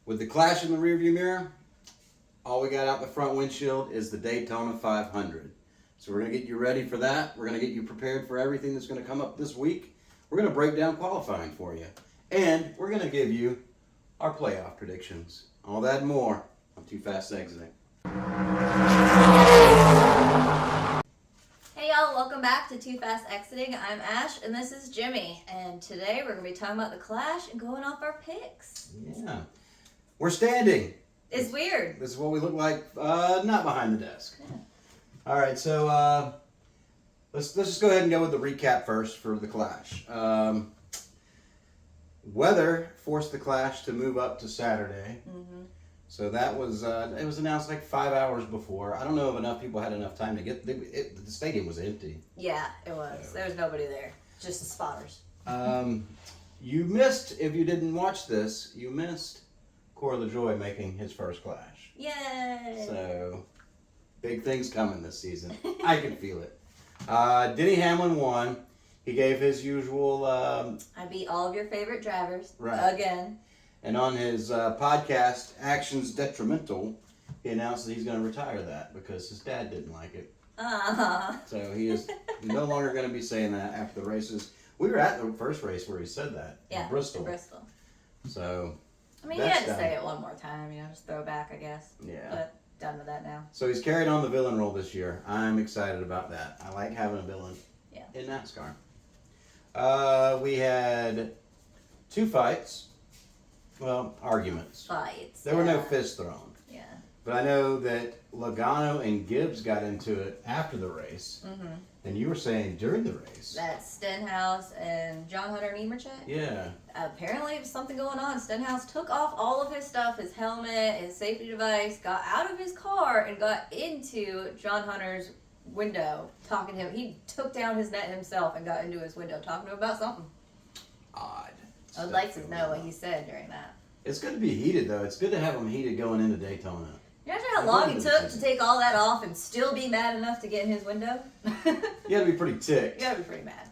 With the Clash in the rearview mirror, all we got out the front windshield is the Daytona 500. So we're going to get you ready for that. We're going to get you prepared for everything that's going to come up this week. We're going to break down qualifying for you. And we're going to give you our playoff predictions. All that and more on TooFastExiting. Hey y'all, welcome back to TooFastExiting. I'm Ash and this is Jimmy. And today we're going to be talking about the Clash and going off our picks. Yeah. We're standing. It's weird. This is what we look like, not behind the desk. Yeah. All right, so let's just go ahead and go with the recap first for the Clash. Weather forced the Clash to move up to Saturday. Mm-hmm. So that was it was announced like 5 hours before. I don't know if enough people had enough time to get the stadium was empty. Yeah, it was. There was nobody there, just the spotters. You missed, if you didn't watch this, you missed Corey LaJoie making his first Clash. Yay! So big things coming this season. I can feel it. Denny Hamlin won. He gave his usual. I beat all of your favorite drivers again. And on his podcast, Actions Detrimental, he announced that he's going to retire that because his dad didn't like it. So he is no longer going to be saying that after the races. We were at the first race where he said that. Yeah, in Bristol. So. I mean, he had to say it one more time, just throw back, I guess. Yeah. But done with that now. So he's carried on the villain role this year. I'm excited about that. I like having a villain in NASCAR. We had 2 fights. Well, arguments. Fights. There were no fists thrown. Yeah. But I know that Logano and Gibbs got into it after the race. Mm-hmm. And you were saying during the race. That's Stenhouse and John Hunter Nemechek. Yeah. Apparently, there was something going on. Stenhouse took off all of his stuff, his helmet, his safety device, got out of his car, and got into John Hunter's window, talking to him. He took down his net himself and got into his window, talking to him about something. Odd. I would like to know what he said during that. It's good to be heated, though. It's good to have them heated going into Daytona. You imagine how long it took to take all that off and still be mad enough to get in his window? You gotta be pretty ticked. You gotta be pretty mad.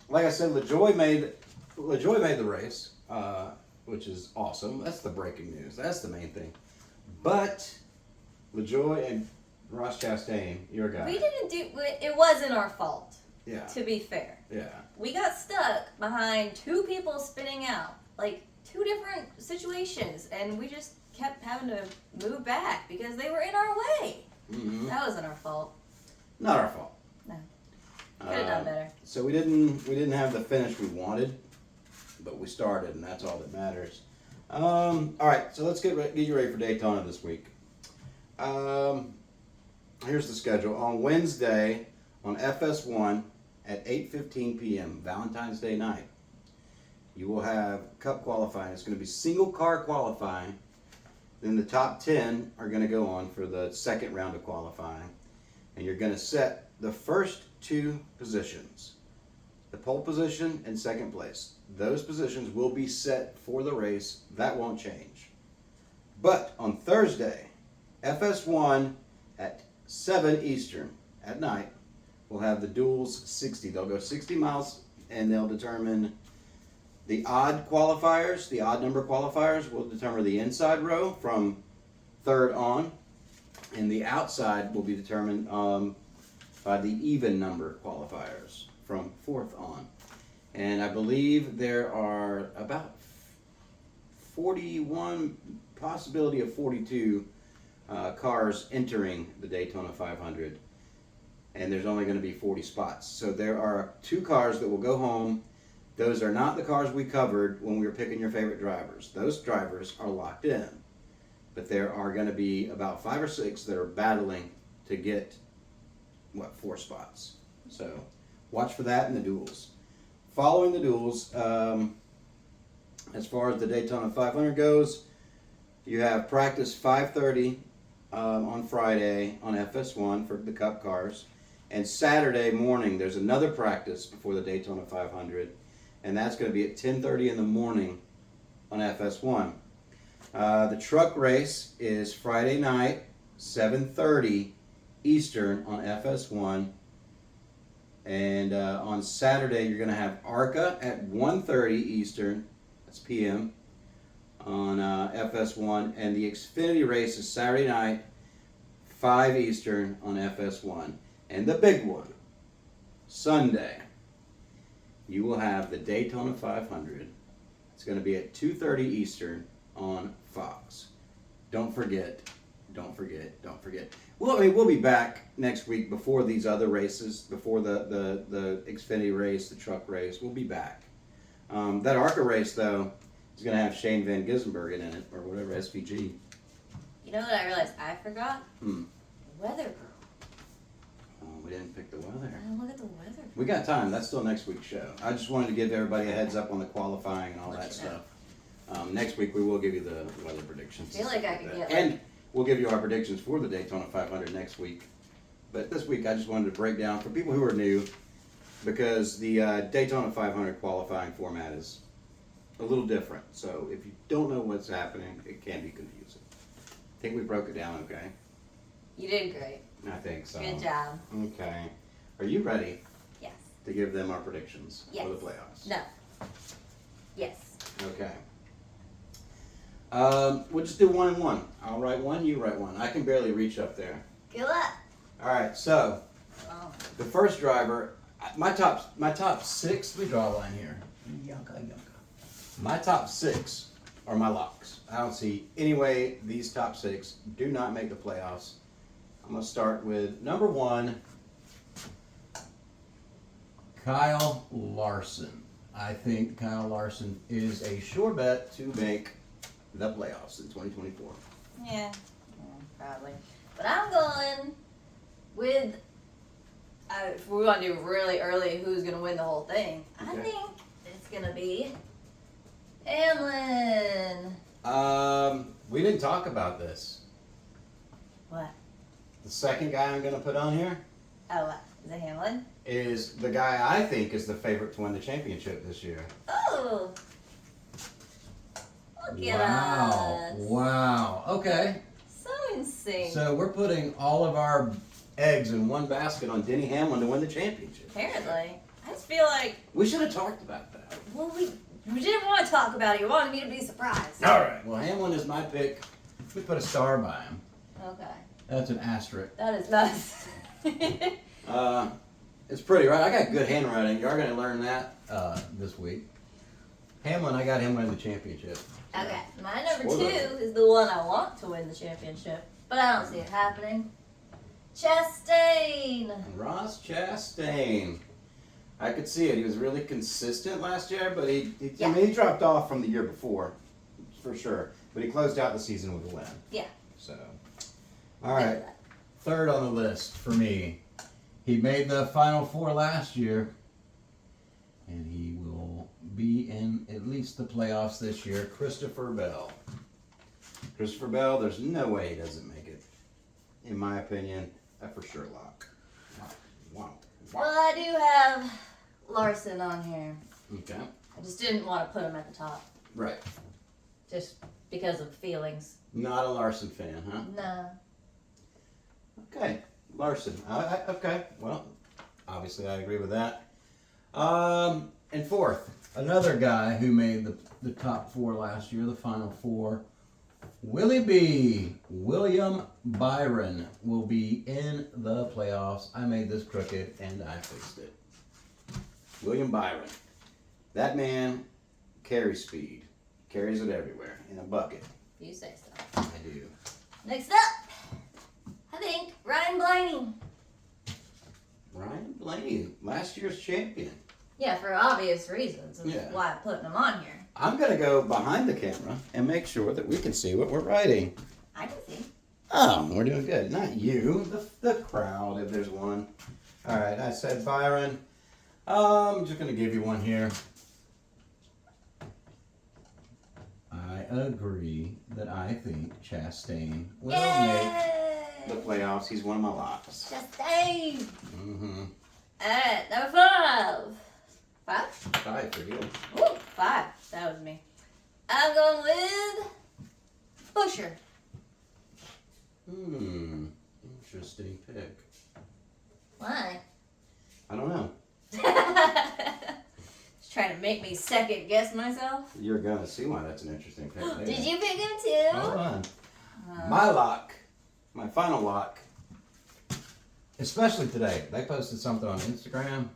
Like I said, LaJoie made the race, which is awesome. That's the breaking news. That's the main thing. But LaJoie and Ross Chastain, your guy. We didn't do it. Wasn't our fault. Yeah. To be fair. Yeah. We got stuck behind 2 people spinning out, like 2 different situations, and we just kept having to move back because they were in our way. Mm-hmm. That wasn't our fault. Not our fault. No. Could have done better. So we didn't have the finish we wanted, but we started, and that's all that matters. All right, so let's get you ready for Daytona this week. Here's the schedule. On Wednesday, on FS1 at 8:15 p.m., Valentine's Day night, you will have Cup qualifying. It's going to be single car qualifying. Then the top 10 are going to go on for the second round of qualifying. And you're going to set the first 2 positions, the pole position and second place. Those positions will be set for the race. That won't change. But on Thursday, FS1 at 7 Eastern at night, we'll have the duels 60. They'll go 60 miles and they'll determine the odd qualifiers. The odd number qualifiers will determine the inside row from 3rd on, and the outside will be determined by the even number qualifiers from 4th on. And I believe there are about 41, possibility of 42 cars entering the Daytona 500, and there's only going to be 40 spots. So there are 2 cars that will go home. Those are not the cars we covered when we were picking your favorite drivers. Those drivers are locked in. But there are going to be about 5 or 6 that are battling to get, 4 spots. So watch for that in the duels. Following the duels, as far as the Daytona 500 goes, you have practice 5:30 on Friday on FS1 for the Cup cars. And Saturday morning, there's another practice before the Daytona 500. And that's going to be at 10:30 in the morning on FS1. The truck race is Friday night, 7:30 Eastern on FS1. And on Saturday, you're going to have ARCA at 1:30 Eastern, that's PM, on FS1, and the Xfinity race is Saturday night, 5 Eastern on FS1. And the big one, Sunday, you will have the Daytona 500. It's going to be at 2:30 Eastern on Fox. Don't forget. Well, I mean, we'll be back next week before these other races, before the Xfinity race, the truck race. We'll be back. That ARCA race, though, is going to have Shane Van Gissenbergen in it, or whatever, SVG. You know what I realized I forgot? Weather girl. Oh, we didn't pick the weather. Look at the weather. We got time. That's still next week's show. I just wanted to give everybody a heads up on the qualifying and all that stuff. Next week we will give you the weather predictions. I feel like I could get and we'll give you our predictions for the Daytona 500 next week. But this week I just wanted to break down for people who are new, because the Daytona 500 qualifying format is a little different. So if you don't know what's happening, it can be confusing. I think we broke it down okay. You did great. I think so. Good job. Okay. Are you ready? Yes. To give them our predictions Yes. for the playoffs? No. Yes. Okay. We'll just do 1 and 1. I'll write 1, you write 1. I can barely reach up there. Good luck. All right, so the first driver, my top 6, let me draw a line here. My top 6 are my locks. I don't see any way these top 6 do not make the playoffs. I'm going to start with number 1, Kyle Larson. I think Kyle Larson is a sure bet to make the playoffs in 2024. Yeah, probably. But I'm going with, if we want to do really early who's going to win the whole thing, I think it's going to be Hamlin. We didn't talk about this. What? The second guy I'm going to put on here Oh, what? Is it Hamlin? is the guy I think is the favorite to win the championship this year. Oh! Look at us. Wow. Okay. So insane. So we're putting all of our eggs in one basket on Denny Hamlin to win the championship. Apparently. I just feel like, We should have talked about that. well, we didn't want to talk about it. You wanted me to be surprised. All right. Well, Hamlin is my pick. We put a star by him. Okay. That's an asterisk. That is nice. It's pretty, right? I got good handwriting. You are going to learn that this week. Hamlin, I got him winning the championship. Okay, my number Spoiler. 2 is the one I want to win the championship, but I don't see it happening. Chastain. And Ross Chastain. I could see it. He was really consistent last year, but I mean, he dropped off from the year before, for sure. But he closed out the season with a win. Yeah. So, all right. Third on the list for me. He made the Final Four last year, and he will be in at least the playoffs this year. Christopher Bell. Christopher Bell, there's no way he doesn't make it. In my opinion, a for sure lock. Wow. Well, I do have Larson on here. Okay. I just didn't want to put him at the top, Right. just because of feelings. Not a Larson fan, huh? No. Okay. Larson. Okay. Well, obviously I agree with that. And fourth, another guy who made the top 4 last year, the Final Four. William Byron will be in the playoffs. I made this crooked and I fixed it. William Byron. That man carries speed. Carries it everywhere in a bucket. You say so. I do. Next up, I think Ryan Blaney. Ryan Blaney, last year's champion. Yeah, for obvious reasons. That's Yeah. why I'm putting him on here. I'm going to go behind the camera and make sure that we can see what we're writing. I can see. Oh, we're doing good. Not you, the crowd, if there's one. All right, I said Byron. I'm just going to give you one here. I agree that I think Chastain will make the playoffs. He's one of my locks. Chastain. Mm-hmm. Alright, number 5. 5? 5 for you. Ooh, 5. That was me. I'm going with Busher. Interesting pick. Why? I don't know. It's Trying to make me second guess myself. You're gonna see why that's an interesting pick later. Did you pick him too? Hold on. My lock, my final lock, especially today. They posted something on Instagram,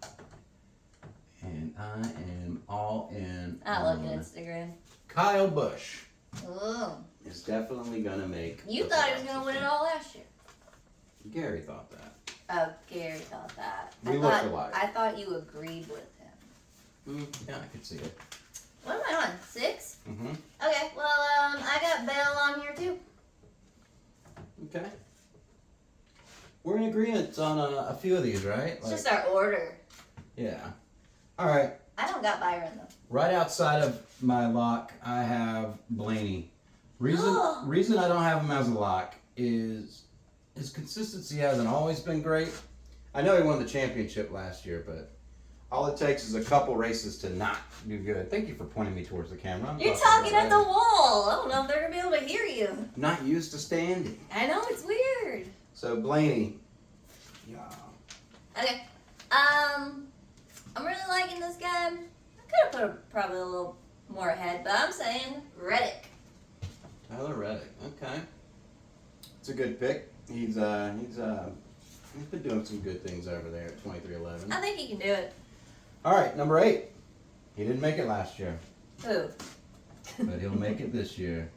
and I am all in. I look at Instagram. Kyle Busch Ooh. is definitely gonna make. You thought he was gonna win it all last year. Gary thought that. Oh, Gary thought that. We looked alike. I thought you agreed with him. Yeah, I could see it. What am I on? 6? Mm-hmm. Okay, well, I got Bell on here too. Okay. We're in agreement on a few of these, right? It's just our order. Yeah. All right. I don't got Byron though. Right outside of my lock, I have Blaney. Reason I don't have him as a lock is his consistency hasn't always been great. I know he won the championship last year, but all it takes is a couple races to not do good. Thank you for pointing me towards the camera. You're talking at the wall. I don't know if they're gonna be able to hear you. Not used to standing. I know, it's weird. So Blaney. Yeah. Okay. I'm really liking this guy. I could have put him probably a little more ahead, but I'm saying Reddick. Tyler Reddick. Okay. It's a good pick. He's been doing some good things over there at 2311. I think he can do it. All right, number 8. He didn't make it last year, Who? but he'll make it this year.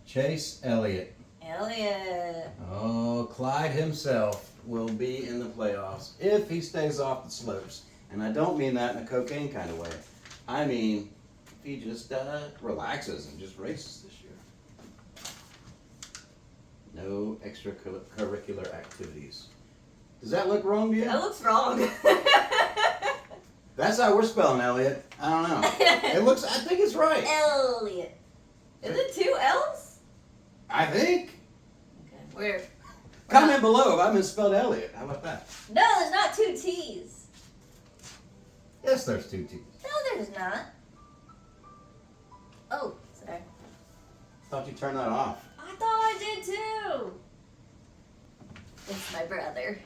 Chase Elliott. Elliott. Oh, Clyde himself will be in the playoffs if he stays off the slopes. And I don't mean that in a cocaine kind of way. I mean, if he just relaxes and just races this year. No extracurricular activities. Does that look wrong to you? That looks wrong. That's how we're spelling Elliott. I don't know. I think it's right. Elliott. Is it 2 L's? I think. Okay, we're Comment below if I misspelled Elliott. How about that? No, there's not 2 T's. Yes, there's 2 T's. No, there's not. Oh, sorry. Thought you turned that off. I thought I did too. It's my brother.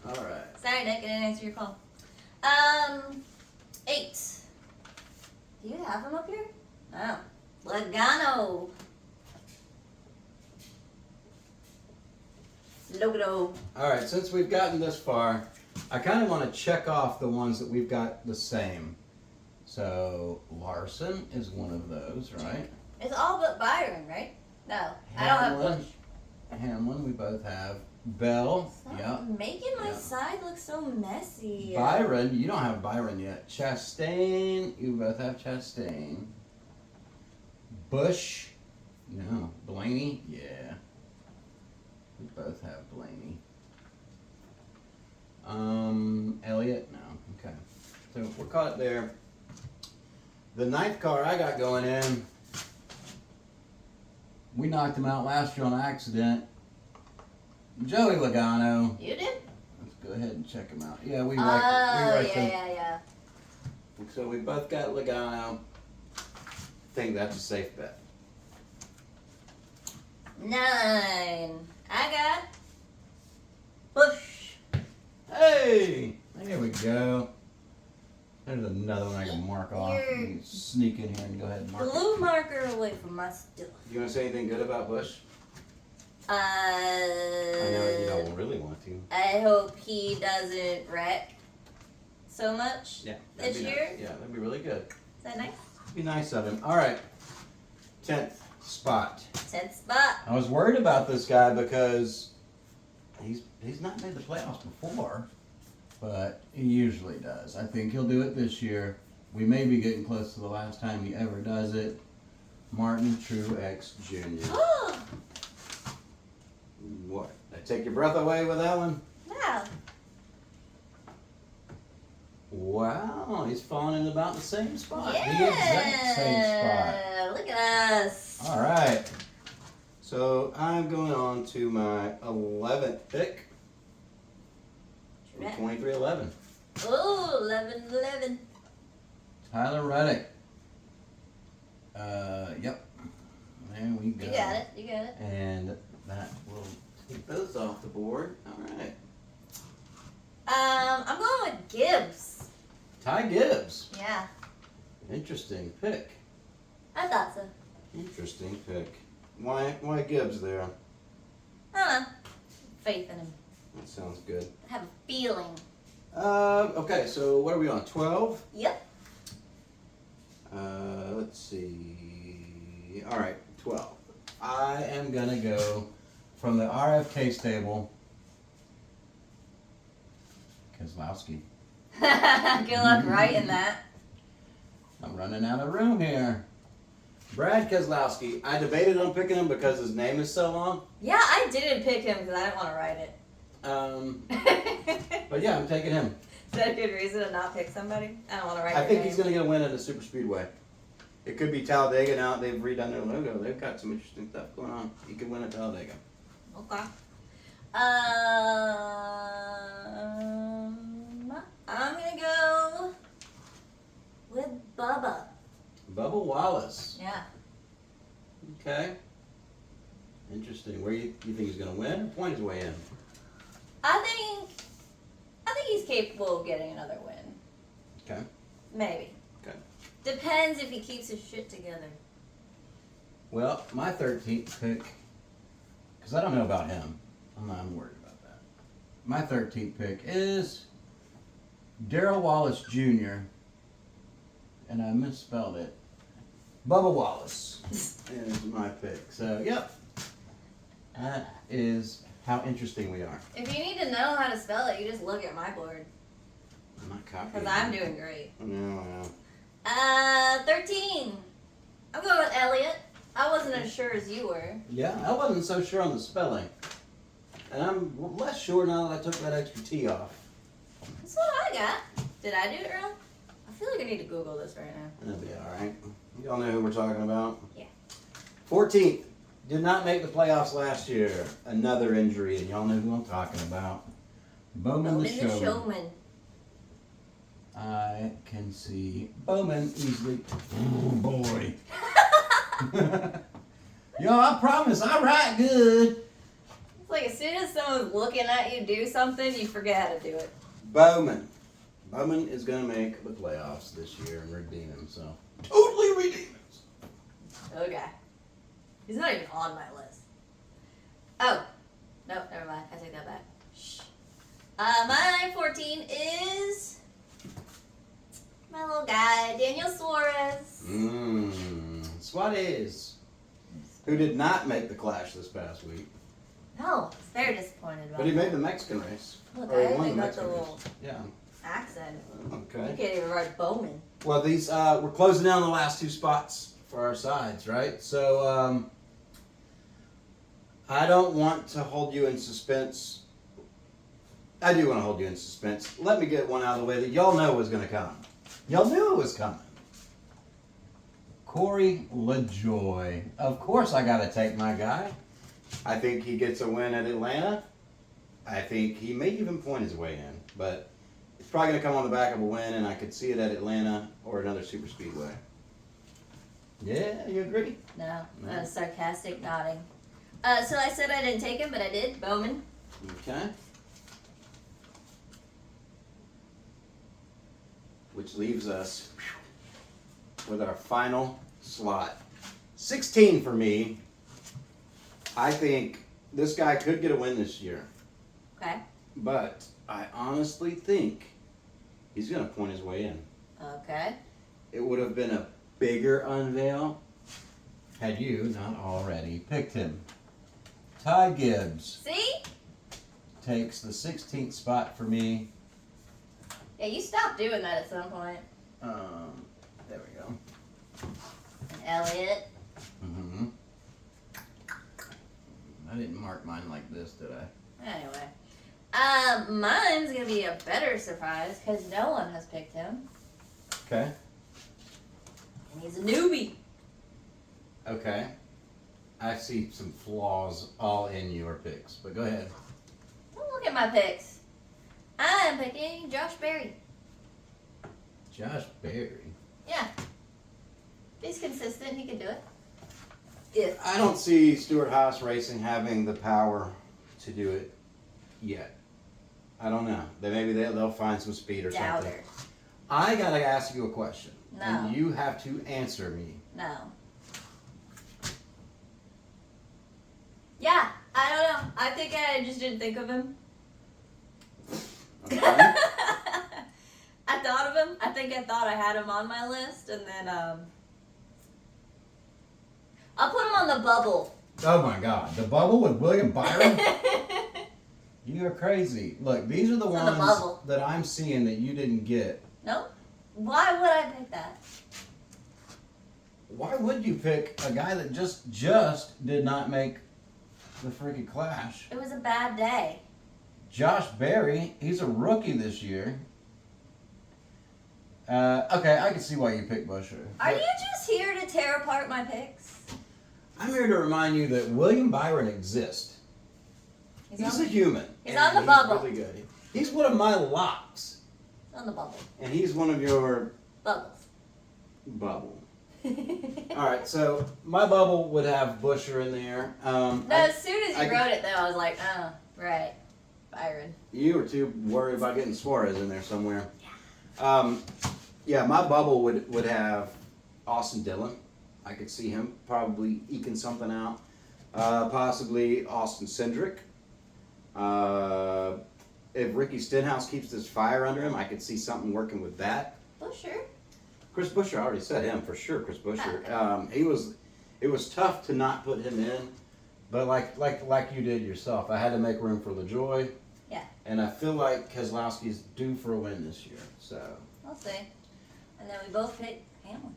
All right. Sorry, Nick, I didn't answer your call. 8. Do you have him up here? No. Logano. Logo. All right, since we've gotten this far, I kind of want to check off the ones that we've got the same. So Larson is one of those, right? It's all but Byron, right? No, I don't have Bush. Hamlin, we both have. Bell, Stop making my side look so messy. Byron, you don't have Byron yet. Chastain, you both have Chastain. Bush, no. Blaney, yeah. We both have Blaney. Elliott, no. Okay. So we're caught there. The 9th car I got going in, we knocked him out last year on accident. Joey Logano. You did? Let's go ahead and check him out. Yeah, we wrecked him. Yeah. So we both got Logano. I think that's a safe bet. 9. I got Bush. Hey! There we go. There's another one I can mark off. Here. You can sneak in here and go ahead and mark it. Blue marker away from my stuff. You want to say anything good about Bush? I know you don't really want to. I hope he doesn't wreck so much That'd this be year. Nice. Yeah, that'd be really good. Is that nice? Be nice of him. All right. 10th spot. 10th spot. I was worried about this guy because he's not made the playoffs before, but he usually does. I think he'll do it this year. We may be getting close to the last time he ever does it. Martin Truex Jr. What? Did I take your breath away with that one? Yeah. Wow, he's falling in about the same spot. Yeah. The exact same spot. Look at us. All right. So I'm going on to my 11th pick. 2311. Oh, 11. Tyler Reddick. Yep. There we go. You got it. And that will take those off the board. All right. I'm going with Gibbs. Ty Gibbs. Yeah, Interesting pick. I thought so. Interesting pick. Why Gibbs there? I don't know. Faith in him. That sounds good. I have a feeling. Okay, so what are we on? 12? Yep. Let's see. All right, 12. I am going to go from the RFK stable. Keselowski. Good luck writing that. I'm running out of room here. Brad Keselowski. I debated on picking him because his name is so long. Yeah, I didn't pick him because I didn't want to write it. But yeah, I'm taking him. Is that a good reason to not pick somebody? I don't want to write I your think name. he's going to get a win at the Super Speedway. It could be Talladega now. They've redone their logo. They've got some interesting stuff going on. He could win at Talladega. Okay. I'm going to go with Bubba. Bubba Wallace. Yeah. Okay. Interesting. Where you think he's going to win or point his way in? I think he's capable of getting another win. Okay. Maybe. Okay. Depends if he keeps his shit together. Well, my 13th pick, because I don't know about him. I'm worried about that. My 13th pick is Darrell Wallace Jr., and I misspelled it. Bubba Wallace is my pick. So, yep. That is how interesting we are. If you need to know how to spell it, you just look at my board. I'm not copying. Because I'm doing great. No. 13. I'm going with Elliot. I wasn't as sure as you were. Yeah, I wasn't so sure on the spelling. And I'm less sure now that I took that extra T off. That's what I got. Did I do it wrong? I feel like I need to Google this right now. That'll be alright. Y'all know who we're talking about? Yeah. 14th. Did not make the playoffs last year. Another injury, and y'all know who I'm talking about. Bowman the Showman. I can see Bowman easily. Oh boy. Yo, I promise I write good. It's like as soon as someone's looking at you do something, you forget how to do it. Bowman. Bowman is going to make the playoffs this year and redeem himself. Totally redeem himself. Okay. He's not even on my list. Oh. No, never mind. I take that back. Shh. My 14 is my little guy, Daniel Suarez. Suarez. Who did not make the Clash this past week. No, I was very disappointed about But he that. made the Mexican race. Look, Or he I won even the got the Mexican little race. Yeah. accent. You Okay. can't even write Bowman. Well, these we're closing down the last two spots for our sides, right? So I don't want to hold you in suspense. I do want to hold you in suspense. Let me get one out of the way that y'all know was going to come. Y'all knew it was coming. Corey LaJoy. Of course I got to take my guy. I think he gets a win at Atlanta. I think he may even point his way in. But it's probably going to come on the back of a win, and I could see it at Atlanta or another super speedway. Yeah, you agree? No, No. that was sarcastic nodding. So I said I didn't take him, but I did. Bowman. Okay. Which leaves us with our final slot. 16 for me. I think this guy could get a win this year. Okay. But I honestly think he's going to point his way in. Okay. It would have been a bigger unveil had you not already picked him. Ty Gibbs See? takes the 16th spot for me. Yeah, you stopped doing that at some point. There we go. And Elliot. Mm-hmm. I didn't mark mine like this, did I? Anyway. Mine's going to be a better surprise because no one has picked him. Okay. And he's a newbie. Okay. I see some flaws all in your picks, but go ahead. Don't look at my picks. I'm picking Josh Berry. Josh Berry. Yeah. If he's consistent, he can do it. If. I don't see Stewart Haas Racing having the power to do it yet. I don't know. Maybe they'll find some speed or something. Doubter. I gotta ask you a question. No. And you have to answer me. No. Yeah, I don't know. I think I just didn't think of him. Okay. I thought of him. I think I thought I had him on my list, and then I'll put him on the bubble. Oh my God, the bubble with William Byron? You are crazy. Look, these are the It's on the ones bubble. that I'm seeing that you didn't get. Nope. Why would I pick that? Why would you pick a guy that just did not make the freaking Clash? It was a bad day. Josh Berry, he's a rookie this year. Okay, I can see why you picked Busher. Are you just here to tear apart my picks? I'm here to remind you that William Byron exists. He's a human. He's and on the bubble. Really good. He's one of my locks. On the bubble. And he's one of your Bubbles. bubble. All right, so my bubble would have Busher in there. No, as soon as you I- wrote it, though, I was like, oh, right. Byron. You were too worried about getting Suarez in there somewhere. Yeah, my bubble would have Austin Dillon. I could see him probably eking something out. Possibly Austin Cindric. If Ricky Stenhouse keeps this fire under him, I could see something working with that. Busher. Chris Busher, I already said him for sure. Chris Busher. Okay. It was tough to not put him in, but like you did yourself, I had to make room for LaJoy. Yeah. And I feel like Keselowski's due for a win this year. So. We'll see. And then we both picked Hamlin.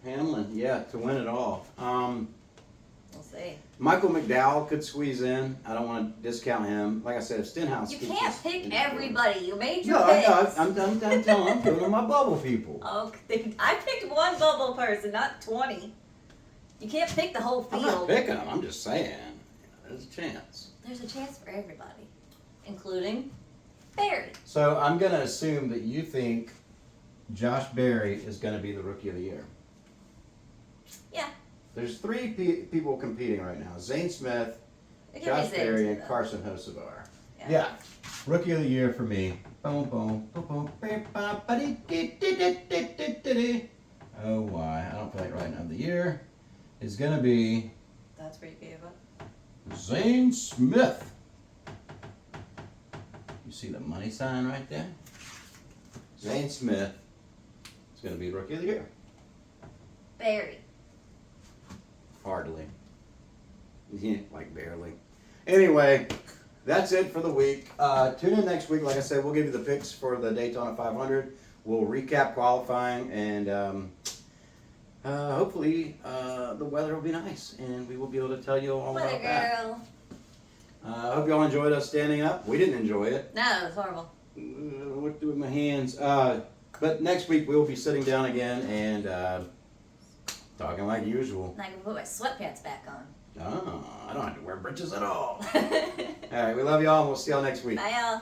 Hamlin, yeah, to win it all. We'll see. Michael McDowell could squeeze in. I don't want to discount him. Like I said, if Stenhouse You keeps can't this- pick everybody. You made your No, picks. I'm telling. I'm putting on my bubble people. Okay. I picked one bubble person, not 20. You can't pick the whole I'm field. not picking them. I'm just saying. There's a chance. There's a chance for everybody, including Barry. So I'm gonna assume that you think Josh Berry is gonna be the Rookie of the Year. Yeah. There's three people competing right now: Zane Smith, It could Josh be Berry, Zane, and though. Carson Hocevar. Yeah. Yeah, Rookie of the Year for me. Boom, boom, boom, boom. Oh, why? I don't feel like writing of the year. Is gonna be That's where you gave up. Zane Smith. You see the money sign right there? Zane Smith is gonna be Rookie of the Year. Barry. Hardly. Yeah, like barely. Anyway, that's it for the week. Tune in next week. Like I said, we'll give you the picks for the Daytona 500. We'll recap qualifying, and hopefully the weather will be nice, and we will be able to tell you all Weather about that. girl. I hope y'all enjoyed us standing up. We didn't enjoy it. No, it was horrible. What do with my hands? But next week we'll be sitting down again and talking like usual. And I can put my sweatpants back on. Oh, I don't have to wear britches at all. All right, we love y'all, and we'll see y'all next week. Bye, y'all.